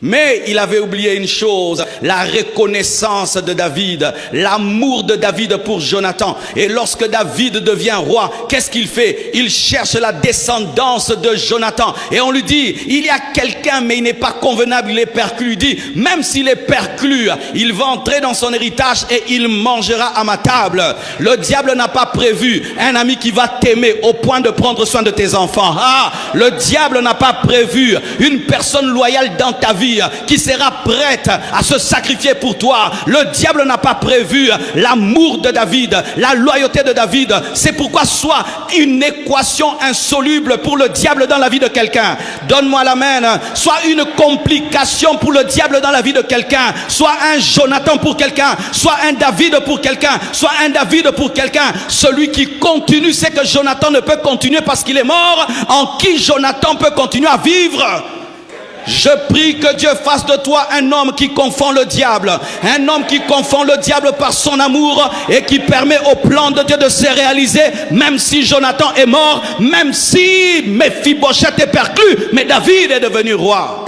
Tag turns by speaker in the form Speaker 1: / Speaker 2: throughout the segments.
Speaker 1: Mais il avait oublié une chose, la reconnaissance de David, l'amour de David pour Jonathan. Et lorsque David devient roi, qu'est-ce qu'il fait? Il cherche la descendance de Jonathan. Et on lui dit, il y a quelqu'un, mais il n'est pas convenable, il est perclus. Il dit, même s'il est perclus, il va entrer dans son héritage et il mangera à ma table. Le diable n'a pas prévu un ami qui va t'aimer au point de prendre soin de tes enfants. Ah, le diable n'a pas prévu une personne loyale dans ta vie qui sera prête à se sacrifier pour toi. Le diable n'a pas prévu l'amour de David, la loyauté de David. C'est pourquoi soit une équation insoluble pour le diable dans la vie de quelqu'un. Donne-moi l'amen. Soit une complication pour le diable dans la vie de quelqu'un. Soit un Jonathan pour quelqu'un. Soit un David pour quelqu'un. Soit un David pour quelqu'un. Celui qui continue, c'est que Jonathan ne peut continuer parce qu'il est mort. En qui Jonathan peut continuer à vivre? Je prie que Dieu fasse de toi un homme qui confond le diable. Un homme qui confond le diable par son amour et qui permet au plan de Dieu de se réaliser, même si Jonathan est mort, même si Méphibosheth est perclus, mais David est devenu roi.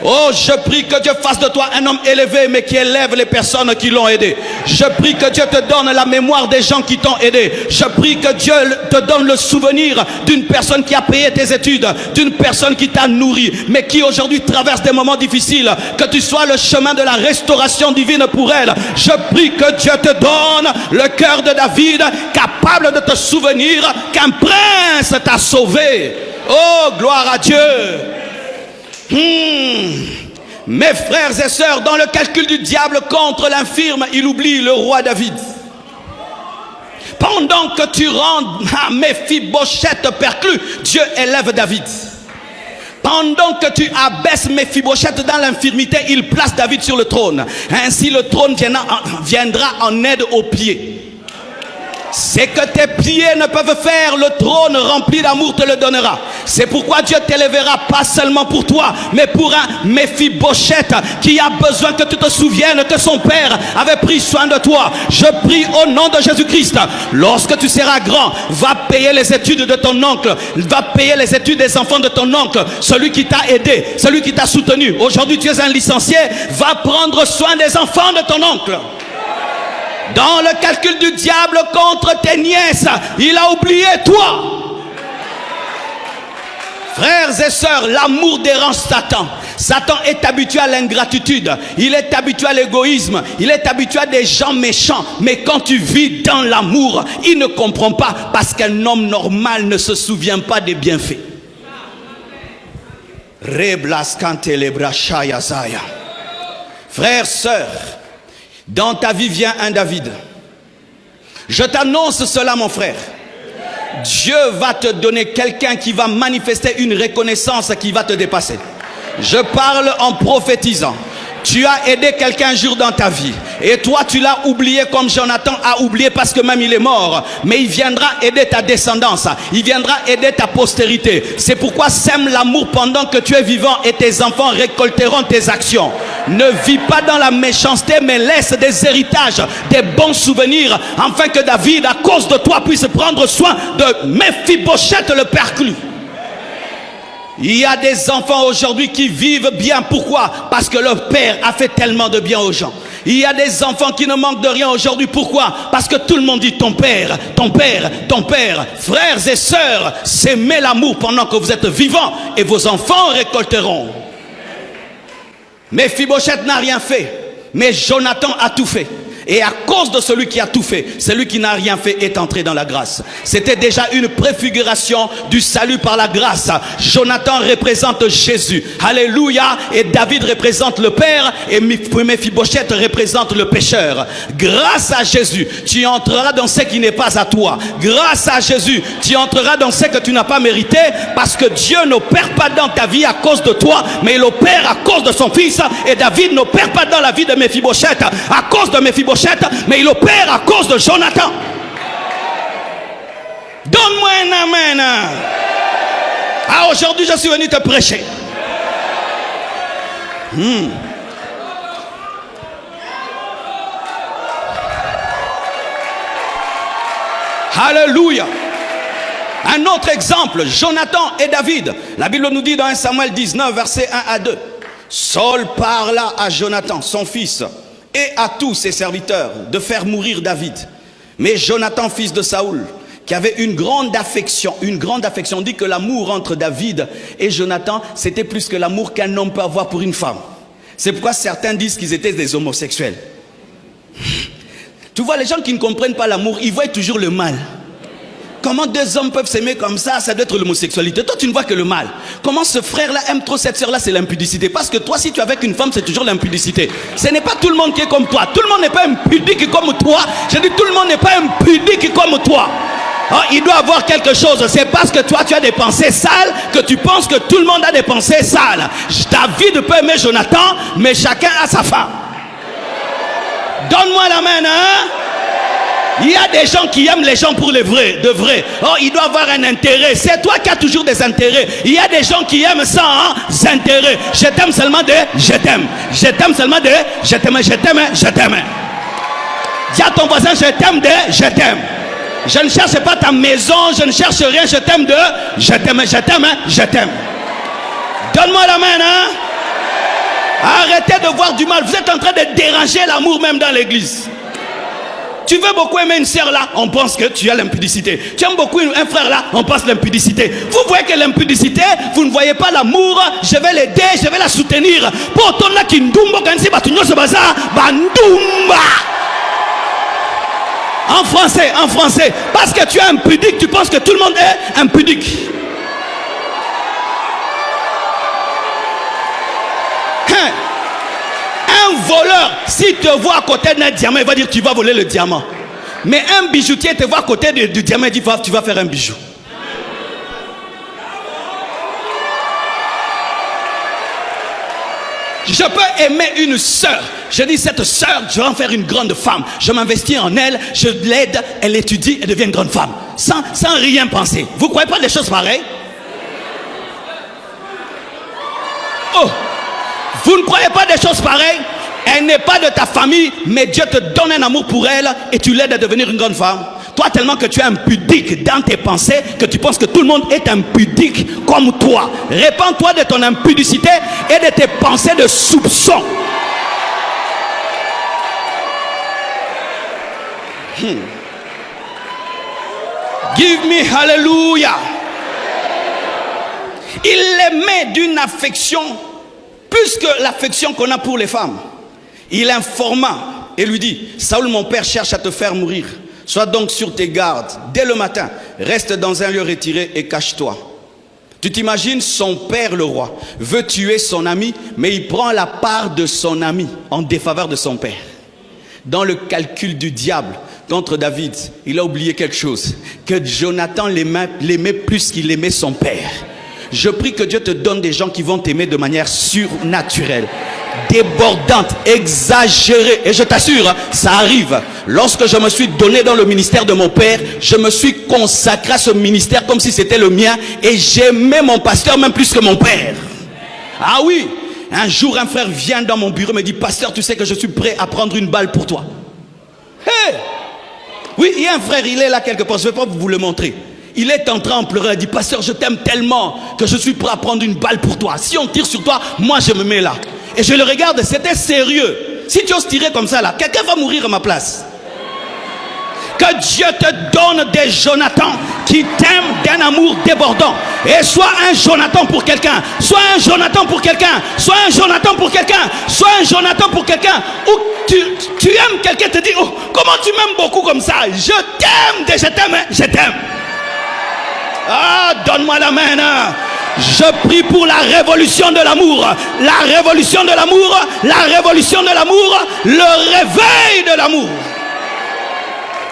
Speaker 1: Oh, je prie que Dieu fasse de toi un homme élevé, mais qui élève les personnes qui l'ont aidé. Je prie que Dieu te donne la mémoire des gens qui t'ont aidé. Je prie que Dieu te donne le souvenir d'une personne qui a payé tes études, d'une personne qui t'a nourri, mais qui aujourd'hui traverse des moments difficiles. Que tu sois le chemin de la restauration divine pour elle. Je prie que Dieu te donne le cœur de David, capable de te souvenir qu'un prince t'a sauvé. Oh, gloire à Dieu. Mes frères et sœurs, dans le calcul du diable contre l'infirme, il oublie le roi David. Pendant que tu rends à Méphibosheth perclus, Dieu élève David. Pendant que tu abaisses Méphibosheth dans l'infirmité, il place David sur le trône. Ainsi le trône viendra en aide aux pieds. C'est que tes pieds ne peuvent faire, le trône rempli d'amour te le donnera. C'est pourquoi Dieu t'élèvera pas seulement pour toi, mais pour un Méphibosheth qui a besoin que tu te souviennes que son père avait pris soin de toi. Je prie au nom de Jésus-Christ, lorsque tu seras grand, va payer les études de ton oncle, va payer les études des enfants de ton oncle, celui qui t'a aidé, celui qui t'a soutenu. Aujourd'hui tu es un licencié, va prendre soin des enfants de ton oncle. Dans le calcul du diable contre tes nièces, il a oublié toi. Frères et sœurs, l'amour dérange Satan. Satan est habitué à l'ingratitude, il est habitué à l'égoïsme, il est habitué à des gens méchants. Mais quand tu vis dans l'amour, il ne comprend pas, parce qu'un homme normal ne se souvient pas des bienfaits. Frères, sœurs, dans ta vie vient un David. Je t'annonce cela, mon frère. Dieu va te donner quelqu'un qui va manifester une reconnaissance qui va te dépasser. Je parle en prophétisant. Tu as aidé quelqu'un un jour dans ta vie et toi tu l'as oublié comme Jonathan a oublié parce que même il est mort. Mais il viendra aider ta descendance, il viendra aider ta postérité. C'est pourquoi sème l'amour pendant que tu es vivant et tes enfants récolteront tes actions. Ne vis pas dans la méchanceté, mais laisse des héritages, des bons souvenirs, afin que David, à cause de toi, puisse prendre soin de Méphibosheth le perclus. Il y a des enfants aujourd'hui qui vivent bien. Pourquoi? Parce que leur père a fait tellement de bien aux gens. Il y a des enfants qui ne manquent de rien aujourd'hui. Pourquoi? Parce que tout le monde dit ton père, ton père, ton père. Frères et sœurs, s'aimer l'amour pendant que vous êtes vivants et vos enfants récolteront. Méphibosheth n'a rien fait, mais Jonathan a tout fait. Et à cause de celui qui a tout fait, celui qui n'a rien fait est entré dans la grâce. C'était déjà une préfiguration du salut par la grâce. Jonathan représente Jésus. Alléluia. Et David représente le Père et Méphibosheth représente le pécheur. Grâce à Jésus, tu entreras dans ce qui n'est pas à toi. Grâce à Jésus, tu entreras dans ce que tu n'as pas mérité, parce que Dieu n'opère pas dans ta vie à cause de toi, mais il opère à cause de son fils. Et David n'opère pas dans la vie de Méphibosheth à cause de Méphibosheth, mais il opère à cause de Jonathan. Donne-moi un amen. Ah, aujourd'hui je suis venu te prêcher. Alléluia. Un autre exemple, Jonathan et David. La Bible nous dit dans 1 Samuel 19, versets 1 à 2. Saül parla à Jonathan, son fils, et à tous ses serviteurs de faire mourir David. Mais Jonathan, fils de Saül, qui avait une grande affection, on dit que l'amour entre David et Jonathan, c'était plus que l'amour qu'un homme peut avoir pour une femme. C'est pourquoi certains disent qu'ils étaient des homosexuels. Tu vois, les gens qui ne comprennent pas l'amour, ils voient toujours le mal. Comment deux hommes peuvent s'aimer comme ça? Ça doit être l'homosexualité. Toi, tu ne vois que le mal. Comment ce frère-là aime trop cette sœur-là? C'est l'impudicité. Parce que toi, si tu es avec une femme, c'est toujours l'impudicité. Ce n'est pas tout le monde qui est comme toi. Tout le monde n'est pas impudique comme toi. Je dis, tout le monde n'est pas impudique comme toi. Oh, il doit avoir quelque chose. C'est parce que toi, tu as des pensées sales que tu penses que tout le monde a des pensées sales. David peut aimer Jonathan, mais chacun a sa femme. Donne-moi la main, hein? Il y a des gens qui aiment les gens pour les vrais, de vrai. Oh, il doit avoir un intérêt. C'est toi qui as toujours des intérêts. Il y a des gens qui aiment sans intérêt. Je t'aime seulement de je t'aime. Je t'aime seulement de je t'aime, je t'aime, je t'aime. Dis à ton voisin, je t'aime de je t'aime. Je ne cherche pas ta maison, je ne cherche rien, je t'aime de je t'aime, je t'aime, je t'aime. Donne-moi la main, hein? Arrêtez de voir du mal. Vous êtes en train de déranger l'amour même dans l'église. Tu veux beaucoup aimer une sœur là, on pense que tu as l'impudicité. Tu aimes beaucoup un frère là, on pense l'impudicité. Vous voyez que l'impudicité, vous ne voyez pas l'amour. Je vais l'aider, je vais la soutenir. Pour ton là qui ndumbo kansi batunyo se baza, bandumba. En français, parce que tu es impudique, tu penses que tout le monde est impudique. Un voleur, s'il te voit à côté d'un diamant, il va dire tu vas voler le diamant. Mais un bijoutier te voit à côté du diamant, il dit tu vas faire un bijou. Je peux aimer une sœur. Je dis cette sœur, je vais en faire une grande femme. Je m'investis en elle, je l'aide, elle étudie, elle devient une grande femme. Sans rien penser. Vous ne croyez pas des choses pareilles? Oh! Vous ne croyez pas des choses pareilles? Elle n'est pas de ta famille, mais Dieu te donne un amour pour elle et tu l'aides à devenir une grande femme. Toi, tellement que tu es impudique dans tes pensées, que tu penses que tout le monde est impudique comme toi. Répands-toi de ton impudicité et de tes pensées de soupçon. Give me hallelujah. Il l'aimait d'une affection plus que l'affection qu'on a pour les femmes. Il informa et lui dit: Saül, mon père, cherche à te faire mourir. Sois donc sur tes gardes. Dès le matin, reste dans un lieu retiré et cache-toi. Tu t'imagines, son père, le roi, veut tuer son ami, mais il prend la part de son ami en défaveur de son père. Dans le calcul du diable contre David, il a oublié quelque chose, que Jonathan l'aimait plus qu'il aimait son père. Je prie que Dieu te donne des gens qui vont t'aimer de manière surnaturelle, débordante, exagérée. Et je t'assure, ça arrive. Lorsque je me suis donné dans le ministère de mon père, je me suis consacré à ce ministère comme si c'était le mien. Et j'aimais mon pasteur même plus que mon père. Ah oui, un jour un frère vient dans mon bureau et me dit: pasteur, tu sais que je suis prêt à prendre une balle pour toi. Hey! Oui, il y a un frère, il est là quelque part, je ne vais pas vous le montrer. Il est en train de pleurer, il dit: pasteur, je t'aime tellement que je suis prêt à prendre une balle pour toi. Si on tire sur toi, moi je me mets là. Et je le regarde, c'était sérieux. Si tu oses tirer comme ça là, quelqu'un va mourir à ma place. Que Dieu te donne des Jonathan qui t'aiment d'un amour débordant. Et sois un Jonathan pour quelqu'un. Sois un Jonathan pour quelqu'un. Sois un Jonathan pour quelqu'un. Sois un Jonathan pour quelqu'un. Ou tu aimes quelqu'un, te dit: oh, comment tu m'aimes beaucoup comme ça? Je t'aime, je t'aime, je t'aime. Ah, donne-moi la main, hein. Je prie pour la révolution de l'amour. La révolution de l'amour. La révolution de l'amour. Le réveil de l'amour.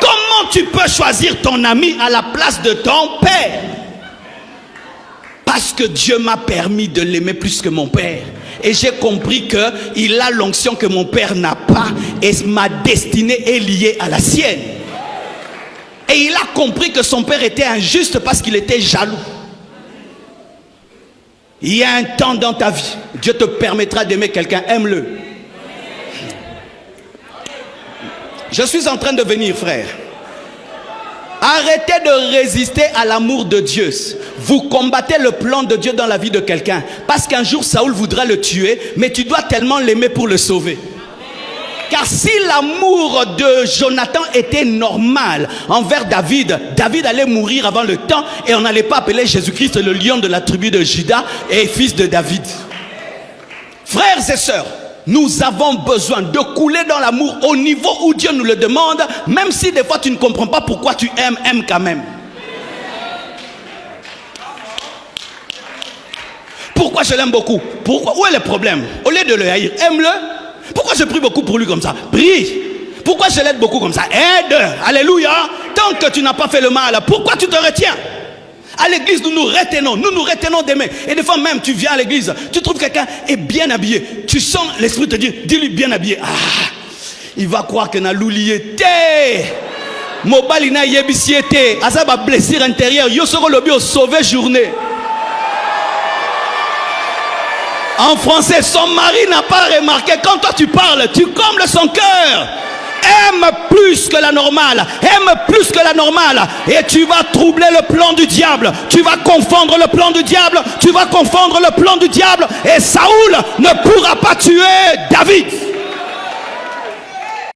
Speaker 1: Comment tu peux choisir ton ami à la place de ton père? Parce que Dieu m'a permis de l'aimer plus que mon père. Et j'ai compris qu'il a l'onction que mon père n'a pas. Et ma destinée est liée à la sienne. Et il a compris que son père était injuste parce qu'il était jaloux. Il y a un temps dans ta vie, Dieu te permettra d'aimer quelqu'un, aime-le. Je suis en train de venir, frère. Arrêtez de résister à l'amour de Dieu. Vous combattez le plan de Dieu dans la vie de quelqu'un. Parce qu'un jour, Saoul voudra le tuer, mais tu dois tellement l'aimer pour le sauver. Car si l'amour de Jonathan était normal envers David, David allait mourir avant le temps et on n'allait pas appeler Jésus-Christ le lion de la tribu de Juda et fils de David. Frères et sœurs, nous avons besoin de couler dans l'amour au niveau où Dieu nous le demande, même si des fois tu ne comprends pas pourquoi tu aimes, aime quand même. Pourquoi je l'aime beaucoup? Pourquoi? Où est le problème? Au lieu de le haïr, aime-le. Pourquoi je prie beaucoup pour lui comme ça? Prie. Pourquoi je l'aide beaucoup comme ça? Aide. Alléluia. Tant que tu n'as pas fait le mal, pourquoi tu te retiens? À l'église, nous nous retenons d'aimer. Et des fois même, tu viens à l'église, tu trouves quelqu'un est bien habillé. Tu sens l'esprit te dire, dis-lui bien habillé. Ah, il va croire que n'a l'oulié. Mobile n'a yebisiété. Asa va blessure intérieure. Yo soro lobi au sauver journée. En français, son mari n'a pas remarqué. Quand toi tu parles, tu combles son cœur. Aime plus que la normale. Aime plus que la normale. Et tu vas troubler le plan du diable. Tu vas confondre le plan du diable. Tu vas confondre le plan du diable. Et Saoul ne pourra pas tuer David.